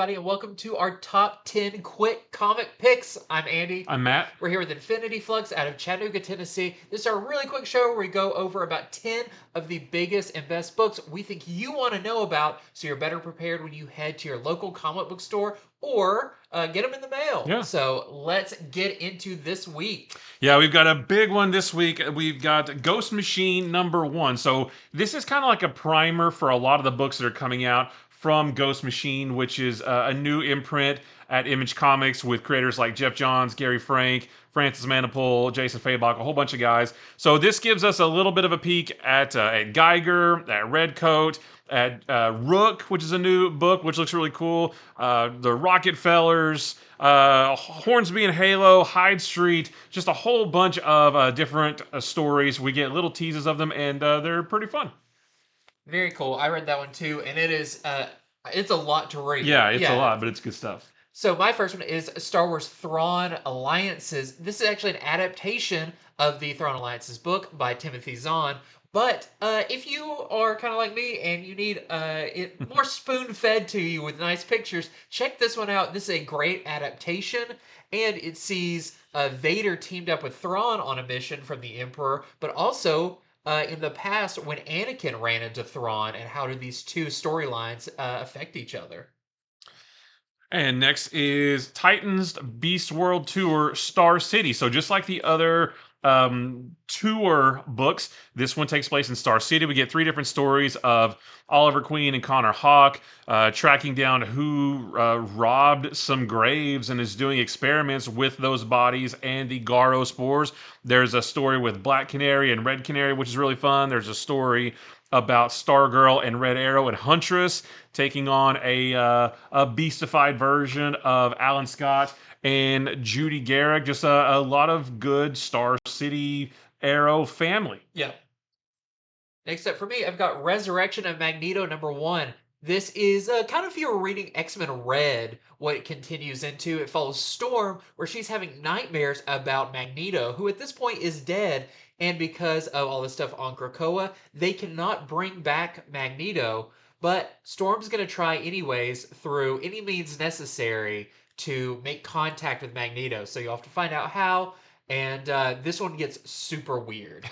everybody, and welcome to our top 10 quick comic picks. I'm Andy. I'm Matt. We're here with Infinity Flux out of Chattanooga, Tennessee. This is our really quick show where we go over about 10 of the biggest and best books we think you want to know about so you're better prepared when you head to your local comic book store or get them in the mail. Yeah. So let's get into this week. Yeah, we've got a big one this week. We've got Ghost Machine #1. So this is kind of like a primer for a lot of the books that are coming out from Ghost Machine, which is a new imprint at Image Comics with creators like Jeff Johns, Gary Frank, Francis Manapul, Jason Fabok, a whole bunch of guys. So this gives us a little bit of a peek at Geiger, at Redcoat, at Rook, which is a new book, which looks really cool. The Rockefellers, Hornsby and Halo, Hyde Street, just a whole bunch of different stories. We get little teases of them, and they're pretty fun. Very cool. I read that one too, and it is it's a lot to read. Yeah, it's a lot, but it's good stuff. So my first one is Star Wars Thrawn Alliances. This is actually an adaptation of the Thrawn Alliances book by Timothy Zahn. But if you are kind of like me and you need it more spoon-fed to you with nice pictures, check this one out. This is a great adaptation, and it sees Vader teamed up with Thrawn on a mission from the Emperor, but also in the past when Anakin ran into Thrawn, and how do these two storylines affect each other? And next is Titans Beast World Tour Star City. So just like the other tour books, this one takes place in Star City. We get 3 different stories of Oliver Queen and Connor Hawke tracking down who robbed some graves and is doing experiments with those bodies and the Garo spores. There's a story with Black Canary and Red Canary, which is really fun. There's a story about Stargirl and Red Arrow and Huntress taking on a beastified version of Alan Scott and Judy Garrick. Just a lot of good Star City Arrow family. Yeah. Next up for me, I've got Resurrection of Magneto #1. This is kind of if you were reading X-Men Red, what it continues into. It follows Storm, where she's having nightmares about Magneto, who at this point is dead. And because of all this stuff on Krakoa, they cannot bring back Magneto. But Storm's going to try anyways through any means necessary to make contact with Magneto. So you'll have to find out how. And this one gets super weird.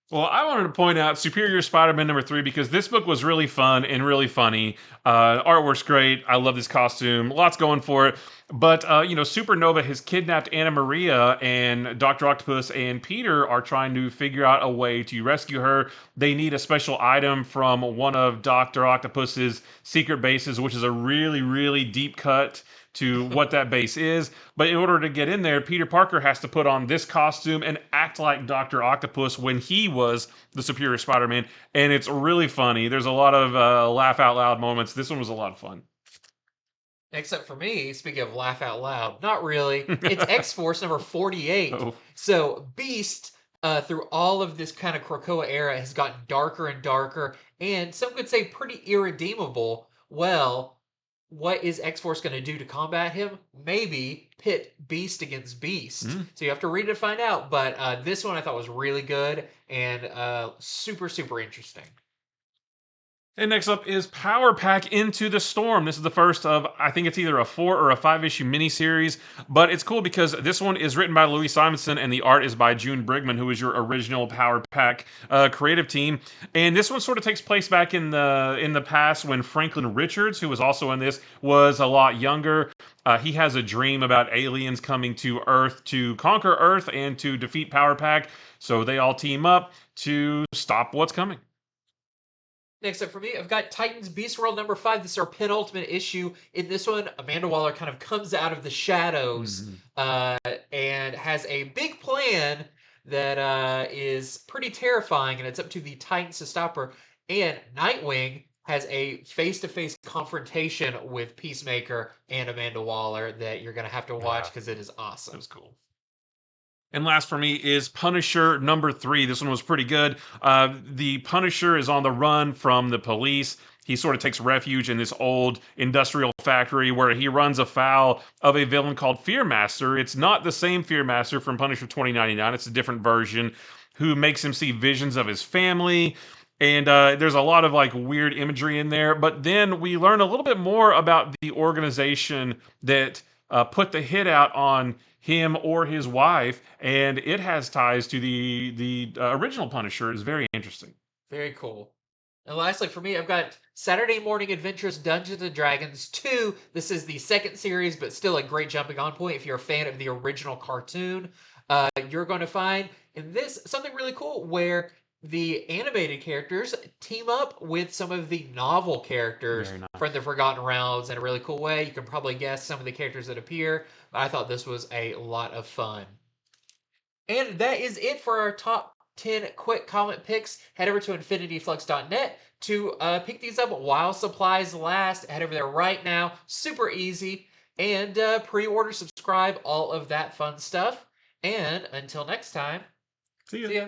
Well, I wanted to point out Superior Spider-Man #3 because this book was really fun and really funny. Artwork's great. I love this costume. Lots going for it. But, Supernova has kidnapped Anna Maria, and Dr. Octopus and Peter are trying to figure out a way to rescue her. They need a special item from one of Dr. Octopus's secret bases, which is a really, really deep cut to what that base is. But in order to get in there, Peter Parker has to put on this costume and act like Dr. Octopus when he was the Superior Spider-Man. And it's really funny. There's a lot of laugh out loud moments. This one was a lot of fun. Except for me, speaking of laugh out loud, not really. It's X-Force #48. Oh. So Beast, through all of this kind of Krakoa era, has gotten darker and darker, and some could say pretty irredeemable. Well, what is X-Force going to do to combat him? Maybe pit Beast against Beast. So you have to read it to find out. But this one I thought was really good and super, super interesting. And next up is Power Pack Into the Storm. This is the first of, I think it's either a 4 or a 5-issue miniseries, but it's cool because this one is written by Louise Simonson and the art is by June Brigman, who is your original Power Pack creative team. And this one sort of takes place back in the past when Franklin Richards, who was also in this, was a lot younger. He has a dream about aliens coming to Earth to conquer Earth and to defeat Power Pack. So they all team up to stop what's coming. Next up for me, I've got Titans Beast World #5. This is our penultimate issue. In this one, Amanda Waller kind of comes out of the shadows and has a big plan that is pretty terrifying, and it's up to the Titans to stop her. And Nightwing has a face-to-face confrontation with Peacemaker and Amanda Waller that you're going to have to watch because it is awesome. That was cool. And last for me is Punisher #3. This one was pretty good. The Punisher is on the run from the police. He sort of takes refuge in this old industrial factory where he runs afoul of a villain called Fearmaster. It's not the same Fearmaster from Punisher 2099. It's a different version who makes him see visions of his family. And there's a lot of like weird imagery in there. But then we learn a little bit more about the organization that put the hit out on him or his wife, and it has ties to the original Punisher. It's very interesting. Very cool. And lastly, for me, I've got Saturday Morning Adventures Dungeons and Dragons 2. This is the second series, but still a great jumping on point if you're a fan of the original cartoon. You're going to find in this something really cool where the animated characters team up with some of the novel characters Very from nice. the Forgotten Realms in a really cool way. You can probably guess some of the characters that appear. I thought this was a lot of fun. And that is it for our top 10 quick comic picks. Head over to infinityflux.net to pick these up while supplies last. Head over there right now. Super easy. And pre-order, subscribe, all of that fun stuff. And until next time, See ya. see ya.